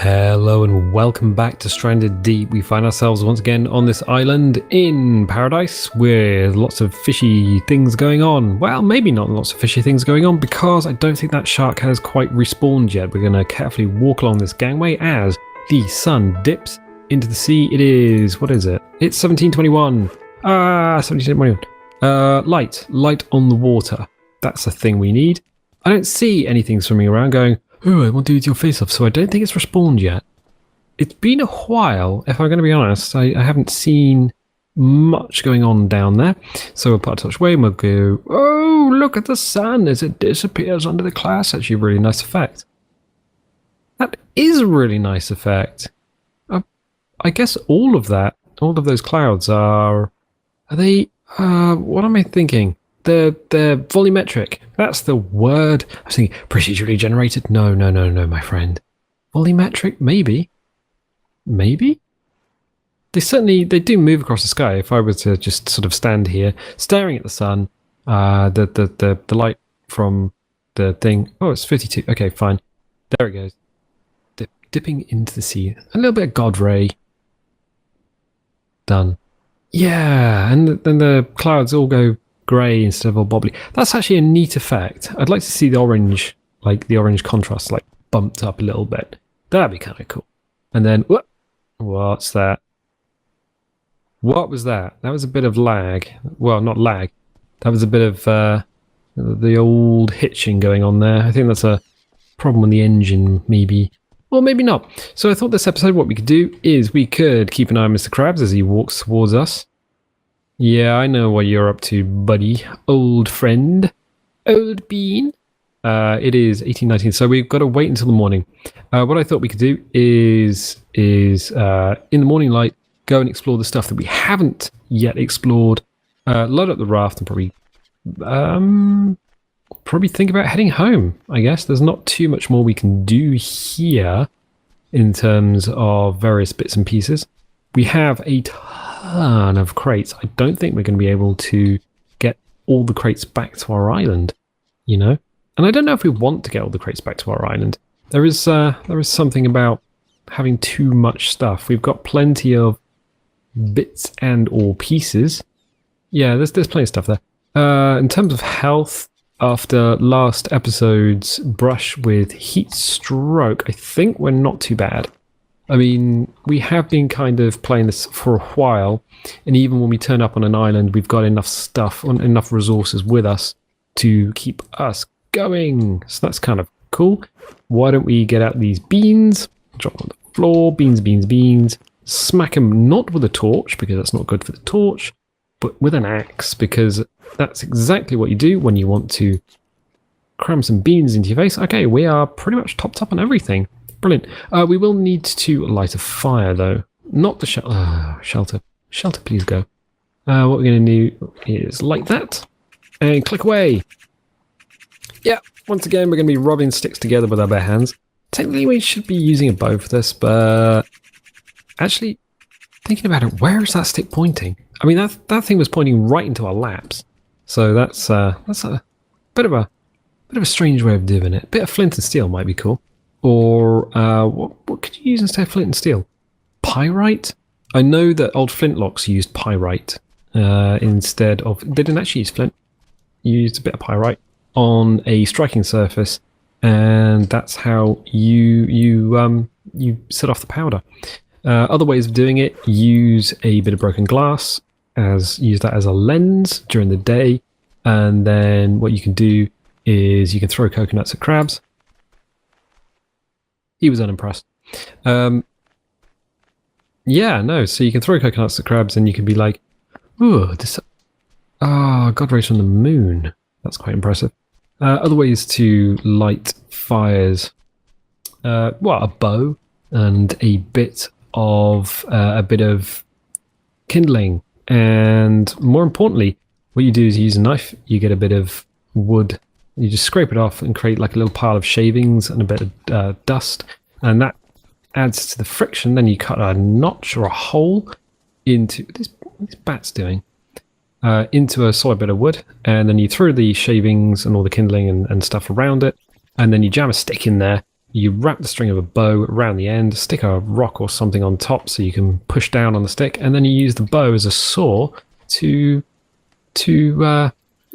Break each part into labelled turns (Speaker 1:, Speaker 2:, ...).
Speaker 1: Hello and welcome back to Stranded Deep. We find ourselves once again on this island in paradise with lots of fishy things going on. Well, maybe not lots of fishy things going on because I don't think that shark has quite respawned yet. We're going to carefully walk along this gangway as the sun dips into the sea. It is, what is it? It's 1721. 1721. Light on the water. That's the thing we need. I don't see anything swimming around going, oh, I want to eat your face off, so I don't think it's respawned yet. It's been a while, if I'm going to be honest. I haven't seen much going on down there. So we'll put a touch away and we'll go, oh, look at the sun as it disappears under the clouds. Actually a really nice effect. That is a really nice effect. I guess all of those clouds are they, what am I thinking? They're volumetric. That's the word. I was thinking procedurally generated. No, my friend. Volumetric, maybe. Maybe? They do move across the sky. If I were to just sort of stand here, staring at the sun, the light from the thing. Oh, it's 52. Okay, fine. There it goes. Dipping into the sea. A little bit of God ray. Done. Yeah, and then the clouds all go grey instead of all bobbly. That's actually a neat effect. I'd like to see the orange contrast bumped up a little bit. That'd be kind of cool. And then what's that? What was that? That was a bit of lag. Well, not lag. That was a bit of the old hitching going on there. I think that's a problem with the engine, maybe. Or maybe not. So I thought this episode, what we could do is we could keep an eye on Mr. Krabs as he walks towards us. Yeah, I know what you're up to, buddy. Old friend. Old bean. It is 1819, so we've got to wait until the morning. What I thought we could do is in the morning light, go and explore the stuff that we haven't yet explored. Load up the raft and probably think about heading home, I guess. There's not too much more we can do here in terms of various bits and pieces. We have a ton of crates. I don't think we're going to be able to get all the crates back to our island, you know? And I don't know if we want to get all the crates back to our island. There is something about having too much stuff. We've got plenty of bits and or pieces. Yeah, there's plenty of stuff there. In terms of health, after last episode's brush with heat stroke, I think we're not too bad. I mean, we have been kind of playing this for a while, and even when we turn up on an island, we've got enough stuff, enough resources with us to keep us going. So that's kind of cool. Why don't we get out these beans, drop them on the floor, beans, smack them not with a torch, because that's not good for the torch, but with an axe, because that's exactly what you do when you want to cram some beans into your face. Okay, we are pretty much topped up on everything. Brilliant. We will need to light a fire, though. Not the shelter. Shelter, please go. What we're going to do is light that and click away. Yeah, once again, we're going to be rubbing sticks together with our bare hands. Technically, we should be using a bow for this, but actually, thinking about it, where is that stick pointing? I mean, that thing was pointing right into our laps. So that's a bit of a strange way of doing it. A bit of flint and steel might be cool. Or what could you use instead of flint and steel? Pyrite? I know that old flintlocks used pyrite instead of... They didn't actually use flint. You used a bit of pyrite on a striking surface, and that's how you set off the powder. Other ways of doing it, use a bit of broken glass, use that as a lens during the day, and then what you can do is you can throw coconuts at crabs. He was unimpressed. So you can throw coconuts at crabs and you can be like, ooh, God rays from the moon. That's quite impressive. Other ways to light fires, a bow and a bit of kindling. And more importantly, what you do is you use a knife, you get a bit of wood, you just scrape it off and create like a little pile of shavings and a bit of dust, and that adds to the friction. Then you cut a notch or a hole into what's this bat's doing into a solid bit of wood, and then you throw the shavings and all the kindling and stuff around it, and then you jam a stick in there, You wrap the string of a bow around the end, stick a rock or something on top so you can push down on the stick, and then you use the bow as a saw to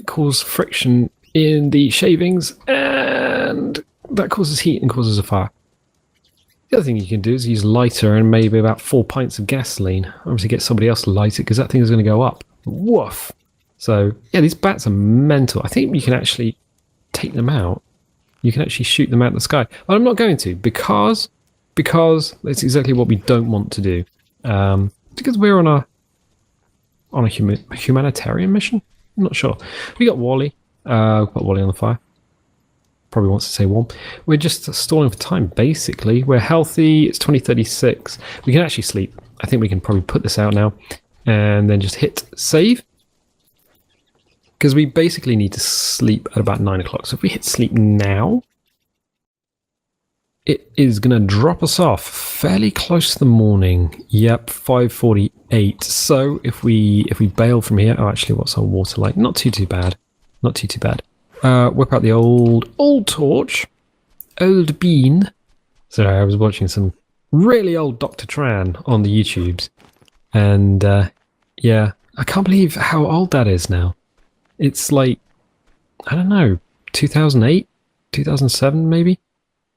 Speaker 1: cause friction in the shavings, and that causes heat and causes a fire. The other thing you can do is use lighter and maybe about 4 pints of gasoline. Obviously get somebody else to light it because that thing is going to go up. Woof! So, yeah, these bats are mental. I think you can actually take them out. You can actually shoot them out of the sky. But I'm not going to because it's exactly what we don't want to do. Because we're on a humanitarian mission? I'm not sure. We got Wally. Put Wally on the fire. Probably wants to say warm. We're just stalling for time, basically. We're healthy. It's 2036. We can actually sleep. I think we can probably put this out now and then just hit save. Because we basically need to sleep at about 9 o'clock. So if we hit sleep now, it is going to drop us off fairly close to the morning. Yep, 5:48. So if we bail from here, oh, actually, what's our water like? Not too bad. Not too bad. Whip out the old torch, old bean. Sorry, I was watching some really old Dr. Tran on the YouTubes, and yeah, I can't believe how old that is now. It's like, I don't know, 2008, 2007 maybe.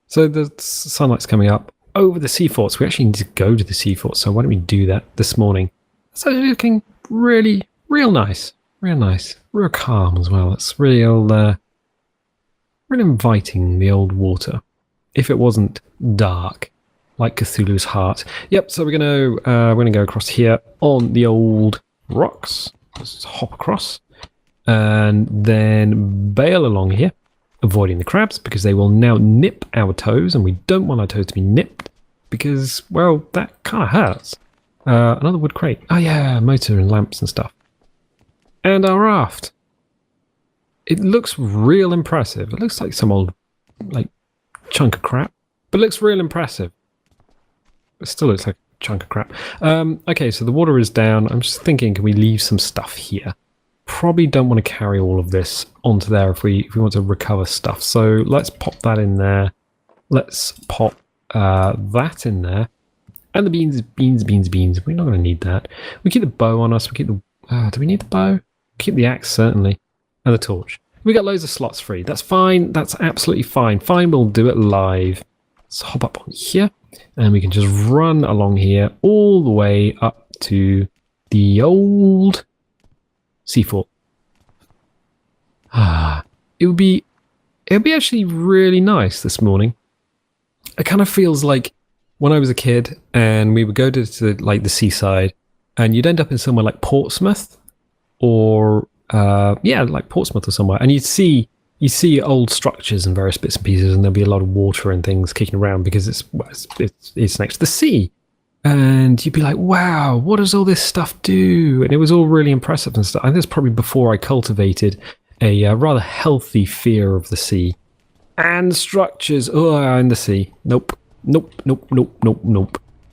Speaker 1: So the sunlight's coming up over the sea forts. We actually need to go to the sea forts, so why don't we do that this morning? It's actually looking really, real nice. Real nice. Real calm as well. It's real inviting, the old water. If it wasn't dark, like Cthulhu's heart. Yep, so we're gonna go across here on the old rocks. Let's hop across. And then bail along here, avoiding the crabs, because they will now nip our toes, and we don't want our toes to be nipped, because, well, that kind of hurts. Another wood crate. Oh yeah, motor and lamps and stuff. And our raft. It looks real impressive. It looks like some old, like, chunk of crap. But it looks real impressive. It still looks like a chunk of crap. Okay, so the water is down. I'm just thinking, can we leave some stuff here? Probably don't want to carry all of this onto there if we want to recover stuff. So let's pop that in there. Let's pop that in there. And the beans. We're not going to need that. We keep the bow on us. We keep the... do we need the bow? Keep the axe, certainly. And the torch. We got loads of slots free. That's fine. That's absolutely fine. Fine, we'll do it live. Let's hop up on here. And we can just run along here all the way up to the old sea fort. It'll be actually really nice this morning. It kind of feels like when I was a kid and we would go to like the seaside, and you'd end up in somewhere like Portsmouth, or like Portsmouth or somewhere, and you see old structures and various bits and pieces, and there'll be a lot of water and things kicking around because it's next to the sea, and you'd be like, wow, what does all this stuff do? And it was all really impressive and stuff. And this is probably before I cultivated a rather healthy fear of the sea and structures. Oh, in the sea, nope.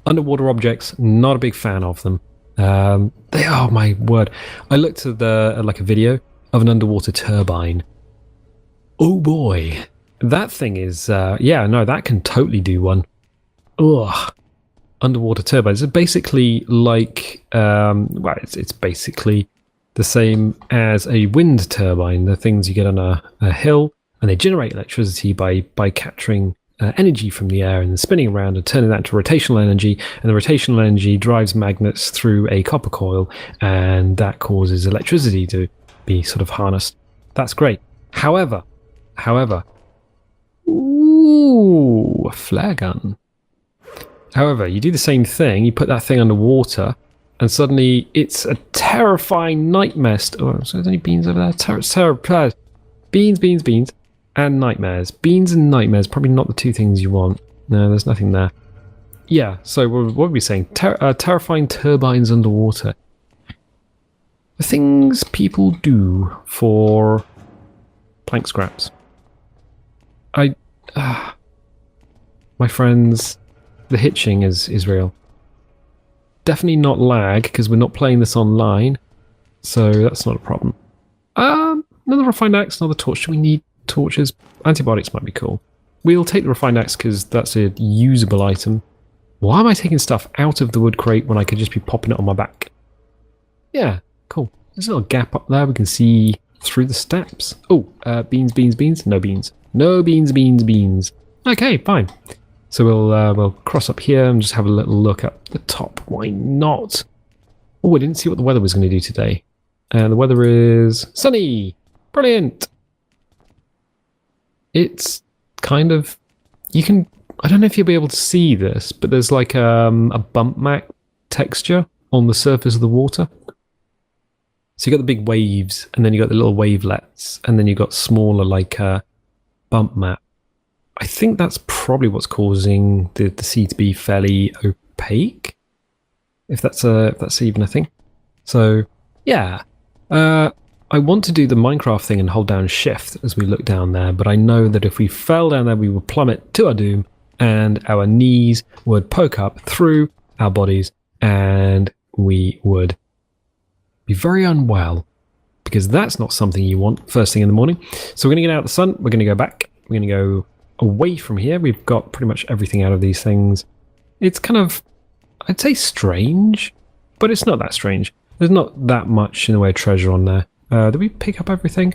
Speaker 1: Underwater objects, not a big fan of them. They are, my word. I looked at like a video of an underwater turbine. Oh boy, that thing is that can totally do one. Ugh. Underwater turbines are basically like it's basically the same as a wind turbine. The things you get on a hill, and they generate electricity by capturing energy from the air and then spinning around and turning that into rotational energy, and the rotational energy drives magnets through a copper coil, and that causes electricity to be sort of harnessed. That's great. However, ooh, a flare gun. However, you do the same thing, you put that thing underwater, and suddenly it's a terrifying nightmare. Oh, so there's any beans over there? Beans. And nightmares. Beans and nightmares, probably not the two things you want. No, there's nothing there. Yeah, so what were we saying? Terrifying turbines underwater. The things people do for plank scraps. My friends, the hitching is real. Definitely not lag, because we're not playing this online, so that's not a problem. Another refined axe, another torch. Do we need torches? Antibiotics might be cool. we'll take the refined axe because that's a usable item. Why am I taking stuff out of the wood crate when I could just be popping it on my back? Yeah, cool. There's a little gap up there. We can see through the steps. Oh, beans, beans, beans. No beans. No beans, beans, beans. Okay, fine. So we'll cross up here and just have a little look at the top. Why not? Oh, I didn't see what the weather was going to do today. And the weather is sunny. Brilliant. It's kind of... You can... I don't know if you'll be able to see this, but there's like a bump map texture on the surface of the water. So you got the big waves, and then you got the little wavelets, and then you got smaller like bump map. I think that's probably what's causing the sea to be fairly opaque, if that's even a thing. So yeah, I want to do the Minecraft thing and hold down shift as we look down there, but I know that if we fell down there, we would plummet to our doom, and our knees would poke up through our bodies, and we would be very unwell, because that's not something you want first thing in the morning. So we're going to get out of the sun, we're going to go back, we're going to go away from here. We've got pretty much everything out of these things. It's kind of, I'd say strange, but it's not that strange. There's not that much in the way of treasure on there. Did we pick up everything?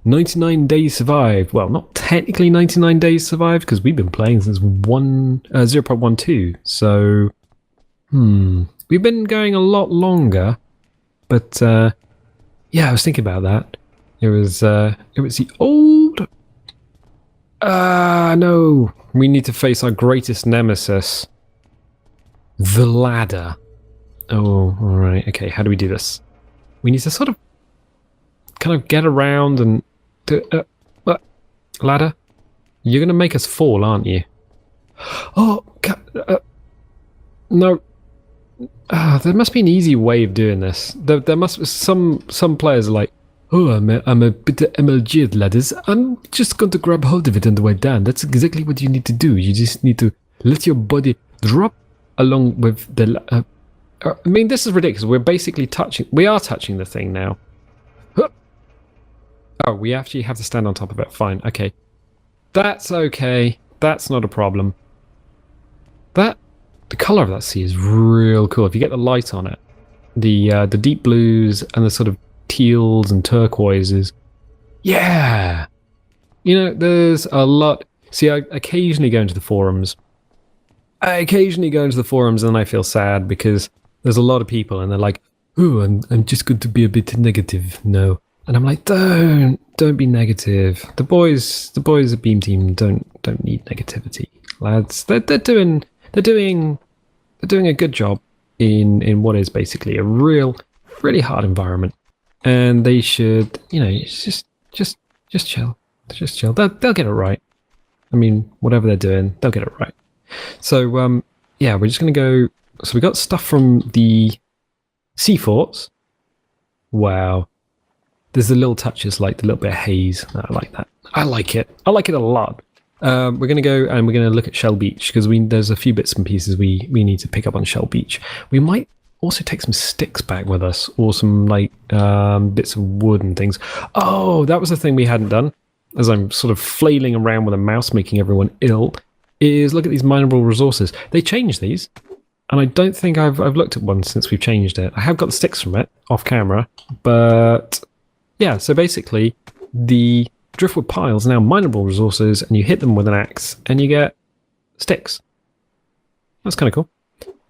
Speaker 1: 99 days survived. Well, not technically 99 days survived, because we've been playing since 0.12. So, we've been going a lot longer. But yeah, I was thinking about that. It was the old. No, we need to face our greatest nemesis, the ladder. Oh, all right. Okay, how do we do this? We need to sort of, kind of get around and do. Ladder, you're gonna make us fall, aren't you? Oh, no. There must be an easy way of doing this. There must be some players are like, oh, I'm a bit MLG at ladders. I'm just going to grab hold of it on the way down. That's exactly what you need to do. You just need to let your body drop along with the... I mean, this is ridiculous. We're basically touching... We are touching the thing now. Oh, we actually have to stand on top of it. Fine, okay. That's okay. That's not a problem. The colour of that sea is real cool. If you get the light on it, the deep blues and the sort of teals and turquoises, yeah. You know, there's a lot. See, I occasionally go into the forums. And I feel sad because there's a lot of people and they're like, "Oh, I'm just going to be a bit negative." No, and I'm like, "Don't be negative. The boys at Beam Team don't need negativity, lads. They're doing a good job in what is basically a really hard environment, and they should, you know, just chill, just chill. They'll get it right. I mean, whatever they're doing, they'll get it right. So yeah, we're just gonna go. So we got stuff from the sea forts. Wow, there's the little touches, like the little bit of haze. I like that. I like it a lot. We're going to go and we're going to look at Shell Beach, because there's a few bits and pieces we need to pick up on Shell Beach. We might also take some sticks back with us, or some like bits of wood and things. Oh, that was the thing we hadn't done, as I'm sort of flailing around with a mouse making everyone ill, is look at these mineral resources. They changed these, and I don't think I've looked at one since we've changed it. I have got the sticks from it off camera, but yeah, so basically the driftwood piles are now mineral resources, and you hit them with an axe and you get sticks. That's kind of cool.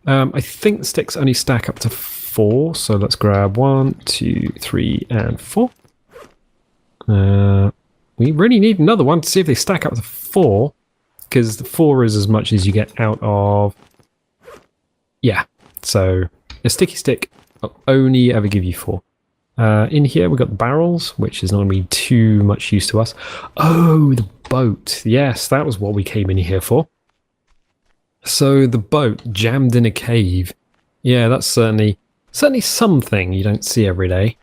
Speaker 1: I think the sticks only stack up to 4, so let's grab 1, 2, 3, and 4. We really need another one to see if they stack up to 4, because the 4 is as much as you get out of... Yeah, so a sticky stick will only ever give you 4. In here we've got the barrels, which is not going to be too much use to us. Oh, the boat. Yes, that was what we came in here for. So the boat jammed in a cave. Yeah, that's certainly something you don't see every day.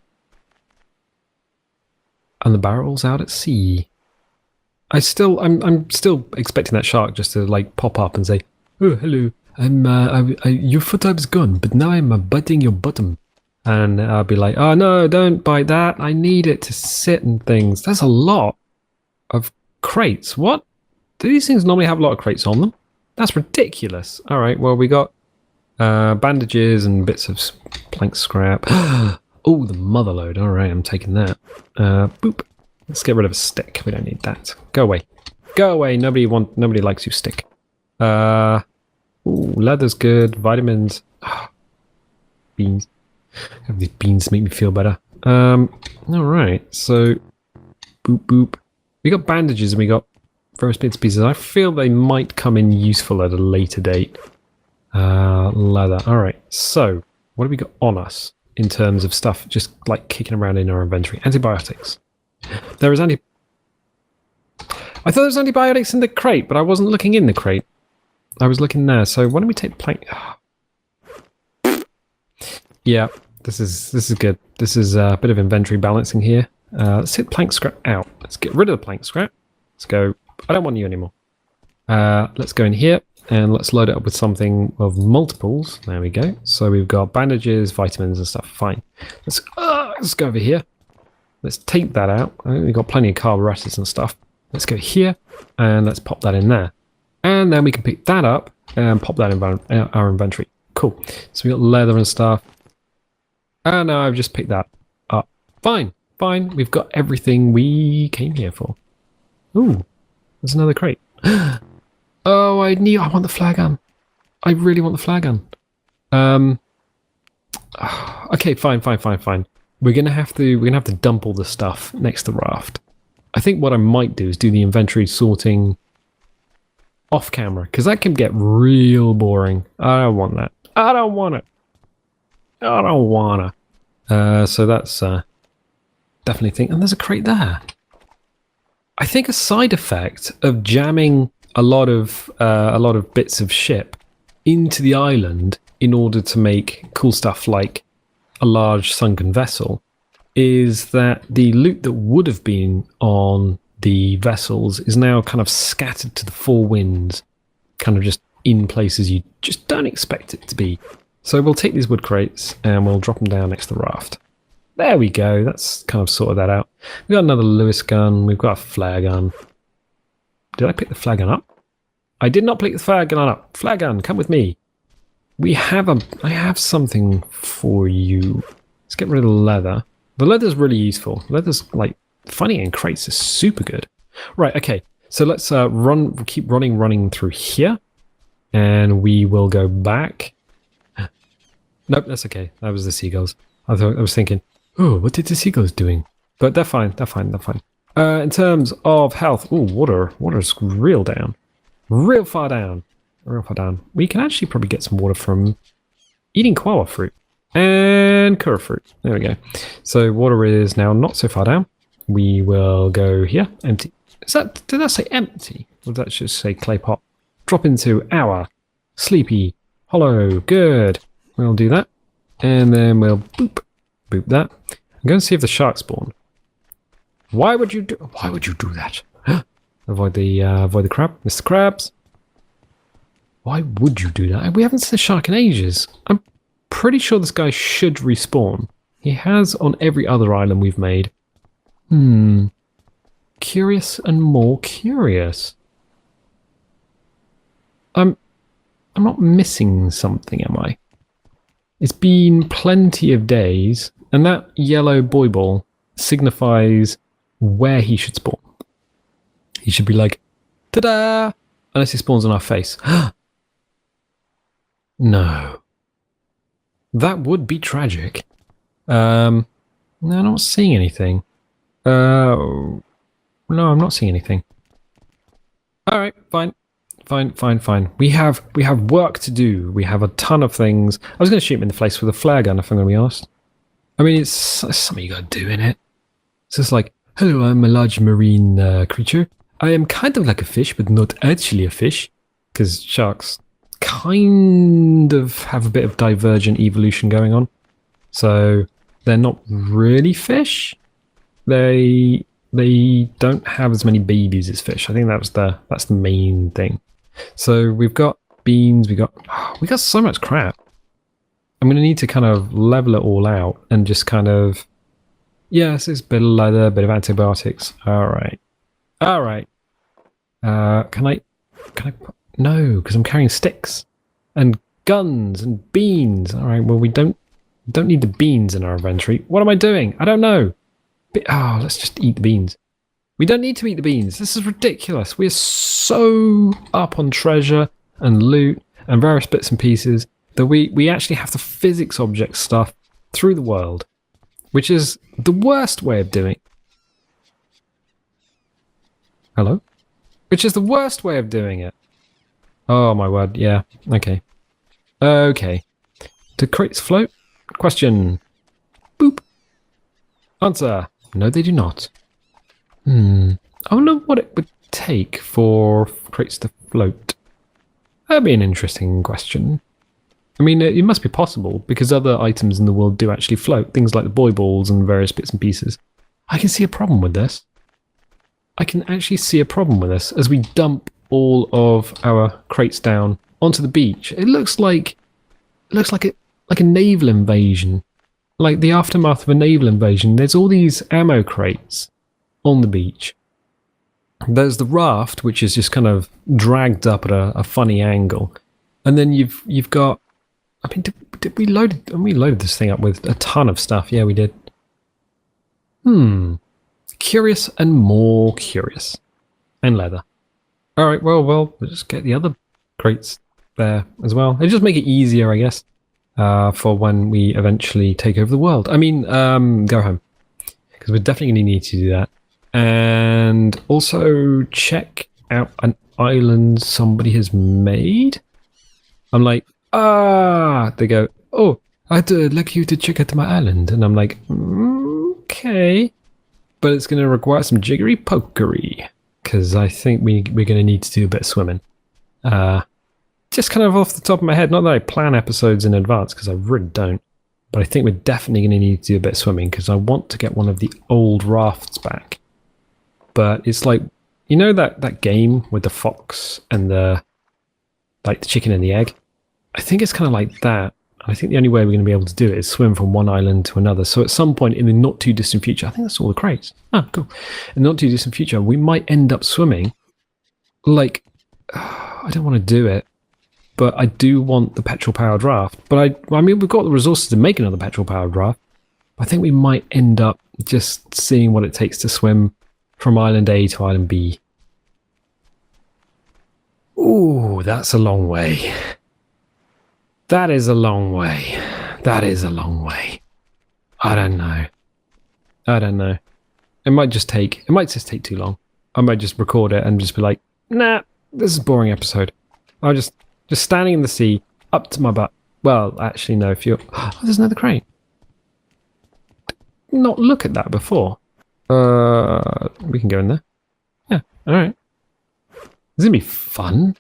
Speaker 1: And the barrel's out at sea. I'm still expecting that shark just to like pop up and say, "Oh, hello. Your foot is gone, but now I'm biting your bottom." And I'll be like, "Oh no, don't bite that. I need it to sit and things." There's a lot of crates. What? Do these things normally have a lot of crates on them? That's ridiculous. All right, well, we got bandages and bits of plank scrap. Oh, the mother load. All right, I'm taking that. Boop. Let's get rid of a stick. We don't need that. Go away. Go away. Nobody likes your stick. Ooh, leather's good. Vitamins. Beans. Have these beans make me feel better. All right. So, boop boop. We got bandages and we got various bits and pieces. I feel they might come in useful at a later date. Leather. All right. So, what have we got on us in terms of stuff just like kicking around in our inventory? Antibiotics. There is I thought there was antibiotics in the crate, but I wasn't looking in the crate. I was looking there. So why don't we take plank? Yeah, this is good. This is a bit of inventory balancing here. Let's hit plank scrap out. Let's get rid of the plank scrap. Let's go. I don't want you anymore. Let's go in here and let's load it up with something of multiples. There we go. So we've got bandages, vitamins and stuff. Fine. Let's go over here. Let's take that out. I think we've got plenty of carburetors and stuff. Let's go here and let's pop that in there. And then we can pick that up and pop that in our inventory. Cool. So we got leather and stuff. And now I've just picked that up. Fine. Fine. We've got everything we came here for. Ooh. There's another crate. Oh, I want the flare gun. I really want the flare gun. Okay, fine. We're gonna have to dump all the stuff next to the raft. I think what I might do is do the inventory sorting off camera, because that can get real boring. I don't want that. I don't want it. I don't wanna. So that's definitely think. And there's a crate there. I think a side effect of jamming a lot of bits of ship into the island in order to make cool stuff like a large sunken vessel is that the loot that would have been on the vessels is now kind of scattered to the four winds, kind of just in places you just don't expect it to be. So we'll take these wood crates and we'll drop them down next to the raft. There we go. That's kind of sorted that out. We've got another Lewis gun. We've got a flare gun. Did I pick the flare gun up? I did not pick the flare gun up. Flare gun, come with me. I have something for you. Let's get rid of the leather. The leather's really useful. Leather's like finding it in crates is super good. Right, okay. So let's keep running through here. And we will go back. Nope, that's okay. That was the seagulls. I was thinking, oh, what did the seagulls doing? But they're fine. In terms of health, water's real down. Real far down. We can actually probably get some water from eating koala fruit and kura fruit. There we go. So water is now not so far down. We will go here. Empty. Did that say empty? Or did that just say clay pot? Drop into our sleepy hollow. Good. We'll do that. And then we'll boop that. I'm going to see if the shark spawn. Why would you do that? Avoid the crab. Mr. Krabs. Why would you do that? We haven't seen a shark in ages. I'm pretty sure this guy should respawn. He has on every other island we've made. Curious and more curious. I'm not missing something, am I? It's been plenty of days, and that yellow boy ball signifies where he should spawn. He should be like, ta-da! Unless he spawns on our face. No. That would be tragic. No, I'm not seeing anything. No, I'm not seeing anything. Alright, fine. We have work to do. We have a ton of things. I was going to shoot him in the face with a flare gun, if I'm going to be honest. I mean, it's something you got to do, innit? It's just like, hello, I'm a large marine creature. I am kind of like a fish, but not actually a fish. Because sharks kind of have a bit of divergent evolution going on. So they're not really fish. They don't have as many babies as fish. I think that's the main thing. So we've got beans, we got so much crap. I'm going to need to kind of level it all out and just kind of, yes, it's a bit of leather, a bit of antibiotics. All right. Can I, no, because I'm carrying sticks and guns and beans. All right, well, we don't need the beans in our inventory. What am I doing? I don't know. Let's just eat the beans. We don't need to eat the beans. This is ridiculous. We're so up on treasure and loot and various bits and pieces that we actually have to physics object stuff through the world, which is the worst way of doing. Hello? Which is the worst way of doing it. Oh my word, yeah. Okay. Okay. Do crates float? Question. Boop. Answer. No, they do not. I wonder what it would take for crates to float. That'd be an interesting question. I mean, it must be possible, because other items in the world do actually float. Things like the boy balls and various bits and pieces. I can see a problem with this. I can actually see a problem with this as we dump all of our crates down onto the beach. It looks like a naval invasion. Like the aftermath of a naval invasion. There's all these ammo crates on the beach. There's the raft, which is just kind of dragged up at a funny angle. And then you've got, I mean, did we loaded this thing up with a ton of stuff. Yeah, we did. Curious and more curious. And leather. All right, well, we'll just get the other crates there as well. It'll just make it easier, I guess, for when we eventually take over the world. I mean, go home. Because we're definitely going to need to do that. And also check out an island somebody has made. I'm like, they go, oh, I'd like you to check out my island. And I'm like, okay. But it's going to require some jiggery pokery. Because I think we're going to need to do a bit of swimming. Just kind of off the top of my head, not that I plan episodes in advance, because I really don't. But I think we're definitely going to need to do a bit of swimming, because I want to get one of the old rafts back. But it's like, you know that game with the fox and the chicken and the egg? I think it's kind of like that. I think the only way we're going to be able to do it is swim from one island to another. So at some point in the not too distant future, I think that's all the crates. Ah, cool. In the not too distant future, we might end up swimming. Like, I don't want to do it, but I do want the petrol powered raft. But I mean, we've got the resources to make another petrol powered raft. I think we might end up just seeing what it takes to swim from island A to island B. Ooh, that's a long way. That is a long way. That is a long way. I don't know. It might just take too long. I might just record it and just be like, nah, this is a boring episode. I'll just standing in the sea, up to my butt. Well, actually, no, if you're... Oh, there's another crate. Not look at that before. We can go in there. Yeah, alright. It's gonna be fun.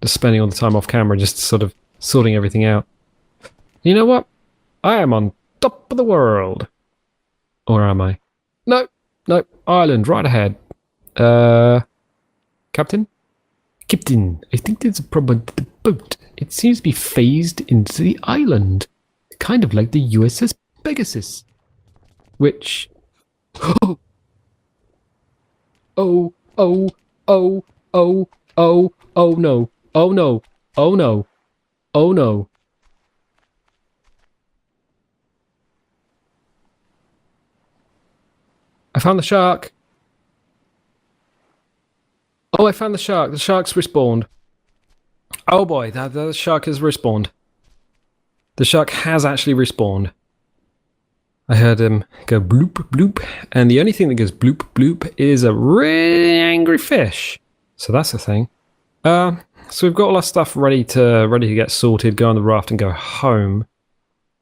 Speaker 1: Just spending all the time off camera, just sort of sorting everything out. You know what? I am on top of the world. Or am I? No, island, right ahead. Captain? Captain, I think there's a problem with the boat. It seems to be phased into the island. Kind of like the USS Pegasus. Which... Oh no. I found the shark. Oh, I found the shark. The shark's respawned. Oh boy, the shark has respawned. The shark has actually respawned. I heard him go bloop, bloop, and the only thing that goes bloop, bloop is a really angry fish. So that's the thing. So we've got all our stuff ready to get sorted, go on the raft and go home.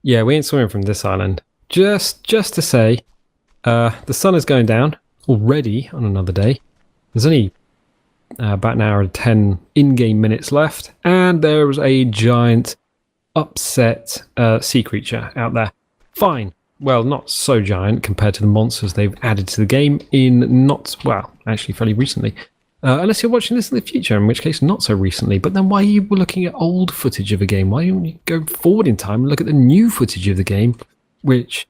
Speaker 1: Yeah, we ain't swimming from this island. Just to say, the sun is going down already on another day. There's only about an hour and 10 in-game minutes left, and there was a giant upset sea creature out there. Fine. Well, not so giant compared to the monsters they've added to the game actually fairly recently. Unless you're watching this in the future, in which case not so recently. But then why are you looking at old footage of a game? Why don't you go forward in time and look at the new footage of the game, which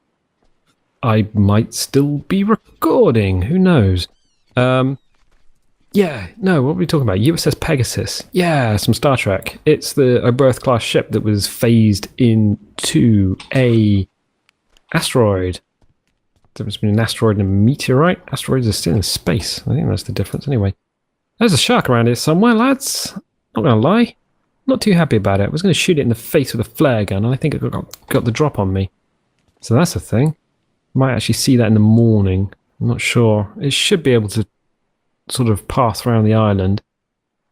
Speaker 1: I might still be recording. Who knows? Yeah, no, what are we talking about? USS Pegasus. Yeah, some Star Trek. It's the Oberth class ship that was phased into a asteroid. Difference between an asteroid and a meteorite. Asteroids are still in space. I think that's the difference anyway. There's a shark around here somewhere, lads. Not gonna lie. Not too happy about it. I was gonna shoot it in the face with a flare gun, and I think it got the drop on me. So that's a thing. Might actually see that in the morning. I'm not sure. It should be able to sort of path around the island.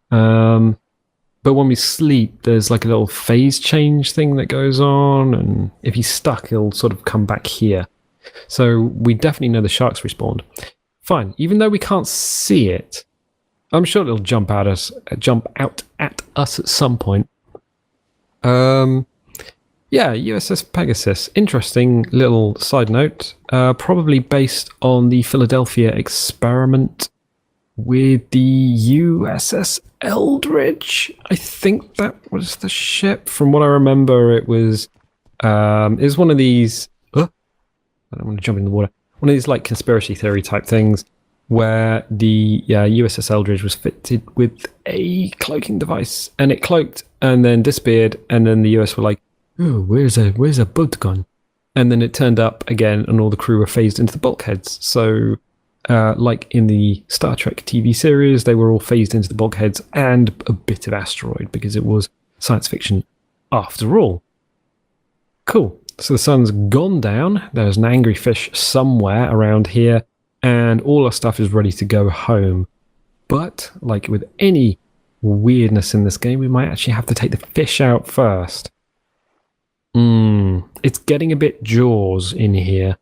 Speaker 1: But when we sleep, there's like a little phase change thing that goes on, and if he's stuck, he'll sort of come back here. So we definitely know the sharks respawned. Fine. Even though we can't see it, I'm sure it'll jump out at us at some point. Yeah, USS Pegasus. Interesting little side note. Probably based on the Philadelphia experiment with the USS Eldridge. I think that was the ship. From what I remember, it was one of these. I don't want to jump in the water. One of these like conspiracy theory type things, where the USS Eldridge was fitted with a cloaking device, and it cloaked and then disappeared, and then the US were like, "Oh, where's a boat gone?" And then it turned up again, and all the crew were phased into the bulkheads. So, like in the Star Trek TV series, they were all phased into the bulkheads and a bit of asteroid, because it was science fiction after all. Cool. So the sun's gone down. There's an angry fish somewhere around here, and all our stuff is ready to go home. But, like with any weirdness in this game, we might actually have to take the fish out first. It's getting a bit Jaws in here.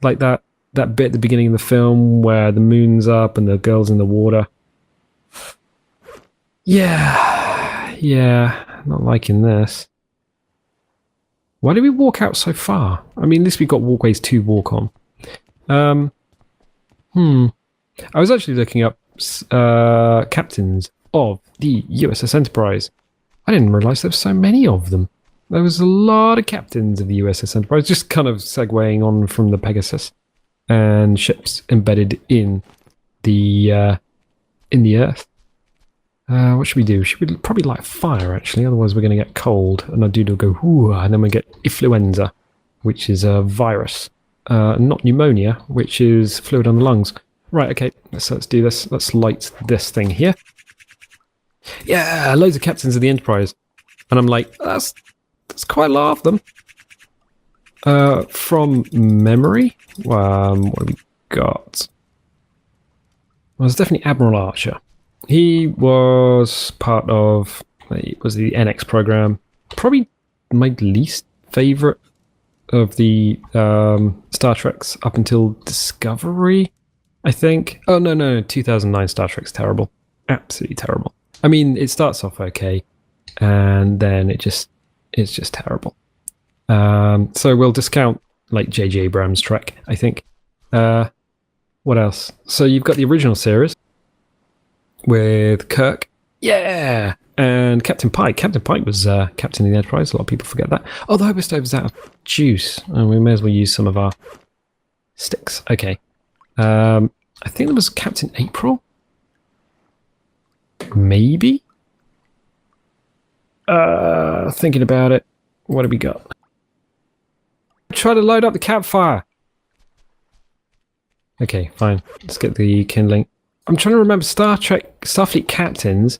Speaker 1: Like that bit at the beginning of the film where the moon's up and the girl's in the water. Yeah, not liking this. Why did we walk out so far? I mean, at least we've got walkways to walk on. I was actually looking up captains of the USS Enterprise. I didn't realise there were so many of them. There was a lot of captains of the USS Enterprise, just kind of segueing on from the Pegasus and ships embedded in the Earth. What should we do? Should we probably light a fire, actually? Otherwise we're going to get cold, and our dude will go, ooh, and then we get influenza, which is a virus. Not pneumonia, which is fluid on the lungs. Right, okay, so let's do this. Let's light this thing here. Yeah, loads of captains of the Enterprise. And I'm like, that's quite a lot of them. From memory, what have we got? Well, it's definitely Admiral Archer. He was part of the NX program. Probably my least favourite of the Star Treks up until Discovery, I think. Oh, no, 2009 Star Trek's terrible. Absolutely terrible. I mean, it starts off okay, and then it's just terrible. So we'll discount like J.J. Abrams' Trek, I think. What else? So you've got the original series with Kirk. Yeah! And Captain Pike. Captain Pike was captain of the Enterprise. A lot of people forget that. Oh, the Hobo Stove is out of juice. Oh, we may as well use some of our sticks. Okay. I think there was Captain April. Maybe? Thinking about it. What have we got? Try to load up the campfire. Okay, fine. Let's get the kindling. I'm trying to remember Starfleet captains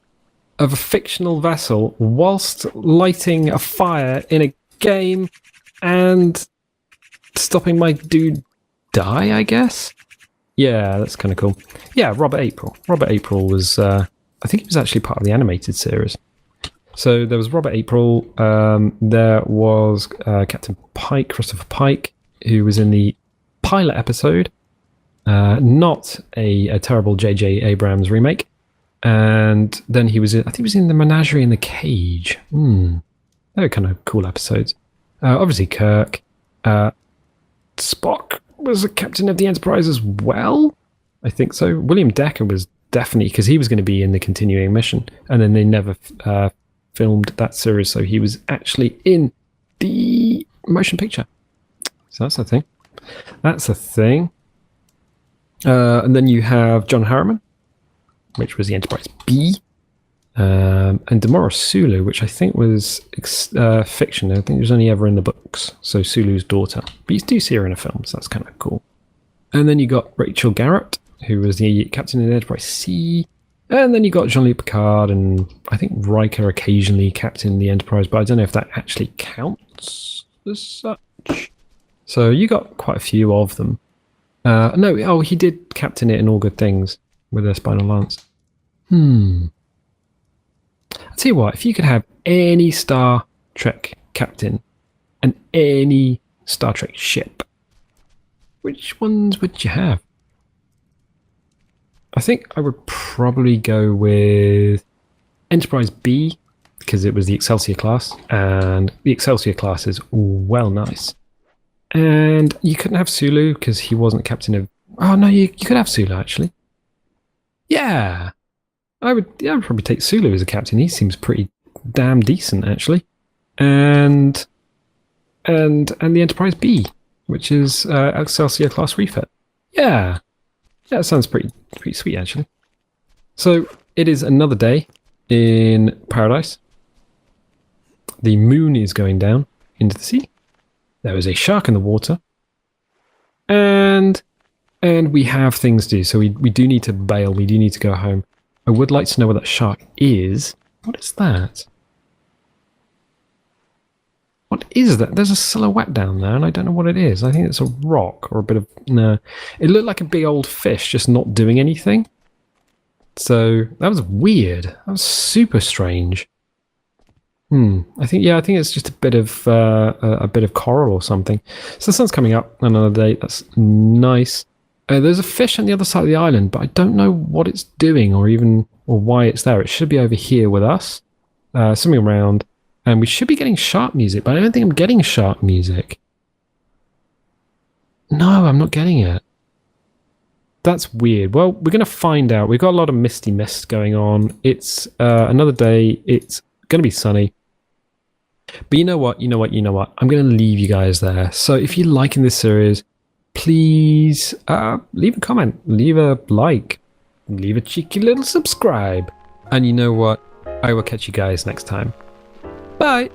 Speaker 1: of a fictional vessel whilst lighting a fire in a game and stopping my dude die, I guess? Yeah, that's kind of cool. Yeah, Robert April. Robert April was, I think he was actually part of the animated series. So there was Robert April, there was Captain Pike, Christopher Pike, who was in the pilot episode. Not a terrible J.J. Abrams remake. And then he was in, I think he was in the Menagerie in the Cage. They were kind of cool episodes. Obviously Kirk. Spock was a captain of the Enterprise as well. I think so. William Decker was definitely, because he was going to be in the continuing mission. And then they never filmed that series, so he was actually in the motion picture. So that's a thing. That's a thing. And then you have John Harriman. which was the Enterprise B. And Demora Sulu, which I think was fiction. I think it was only ever in the books. So Sulu's daughter. But you do see her in a film, so that's kind of cool. And then you got Rachel Garrett, who was the captain of the Enterprise C. And then you got Jean-Luc Picard, and I think Riker occasionally captained the Enterprise, but I don't know if that actually counts as such. So you got quite a few of them. He did captain it in All Good Things with a Spinal Lance. I'll tell you what, if you could have any Star Trek captain and any Star Trek ship, which ones would you have? I think I would probably go with Enterprise B, because it was the Excelsior class, and the Excelsior class is well nice. And you couldn't have Sulu because he wasn't captain of... Oh no, you could have Sulu actually. Yeah, I would probably take Sulu as a captain. He seems pretty damn decent actually. And the Enterprise B, which is Excelsior class refit. Yeah, that sounds pretty sweet actually. So it is another day in paradise. The moon is going down into the sea. There is a shark in the water. And we have things to do. So we do need to bail. We do need to go home. I would like to know what that shark is. What is that? What is that? There's a silhouette down there, and I don't know what it is. I think it's a rock or a bit of... No. It looked like a big old fish just not doing anything. So that was weird. That was super strange. I think it's just a bit of coral or something. So the sun's coming up another day. That's nice. There's a fish on the other side of the island, but I don't know what it's doing or why it's there. It should be over here with us, swimming around, and we should be getting shark music. But I don't think I'm getting shark music. No, I'm not getting it. That's weird. Well, we're going to find out. We've got a lot of misty mist going on. It's another day. It's going to be sunny. But you know what? I'm going to leave you guys there. So if you're liking this series, please leave a comment, leave a like, leave a cheeky little subscribe. And you know what? I will catch you guys next time. Bye.